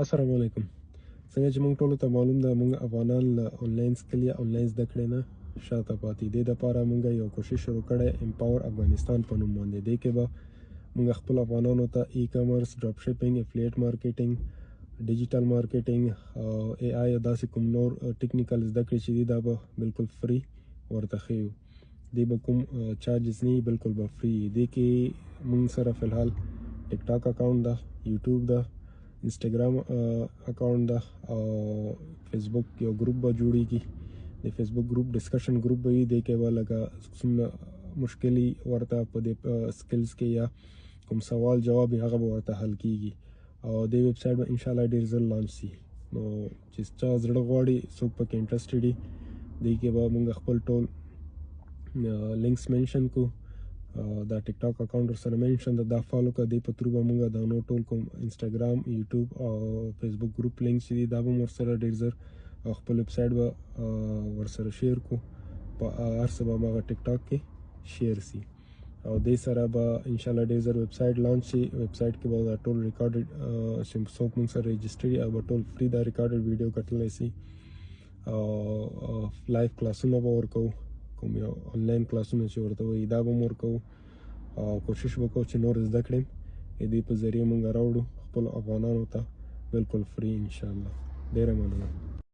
السلام علیکم. څنګه چې موږ ټولو ته معلوم ده، موږ افغانان له آنلاین سکل یا آنلاین زده کړې نه شاته پاتې. دې دپاره موږ یو کوشش شروع کړی امپاور افغانستان په نوم باندې. دې کې به موږ خپل افغانانو ته ای کامرس، ډراپ شپینګ، افلیټ مارکیټینګ، ډیجیټل مارکیټینګ او ای آی او داسې کوم نور ټیکنیکل زده کړې چې دي دا به بالکل فری ورته ښیو. دې به کوم چارجز نه وي، بالکل به فری. دې کې موږ سره فلحال ټیک ټاک اکاونټ ده، یوټیوب ده، انسټاګرام اکاونټ ده او فیسبوک یو ګروپ به جوړیږي. د فیسبوک ګروپ ډسکشن ګروپ به وي. دې کې به لکه څومره مشکلې ورته په دې سکلز کې یا کوم سوال جواب وي هغه به ورته حل کیږي. او دې ویب سایټ به انشاءالله ډېر ژر لانچ شي. نو چې چا زړه غواړي، څوک پکې انټرسټډ وي، دې کې به موږ خپل ټول لینکس منشن کو. دا ټیک ټاک اکاونټ ورسره منشن ده، دا فالو کړه. دې په تھرو به موږ دا نور ټول کوم انسټاګرام، یوټیوب او فیسبوک ګروپ لینکس چې دي دا به ورسره ډېر ژر او خپل ویب سایټ به ورسره شیر کو. په هر څه به هغه ټیک ټاک کې شیر سي او دې سره به انشاءالله ډېر ژر ویب سایټ لانچ شي. ویب سایټ کې به دا ټول ریکارډډ چې څوک موږ سره رجسټر او به ټول فری دا ریکارډډ ویډیو کتلی سي او لایف کلاسونه به ورکوو. کوم یو آنلاین کلاسونه چې ورته وایي دا به هم ورکوو او کوشش وکړو چې نور زده کړې دې په ذریعه موږ راوړو خپلو افغانانو ته بالکل فری انشاءالله. ډېره مننه.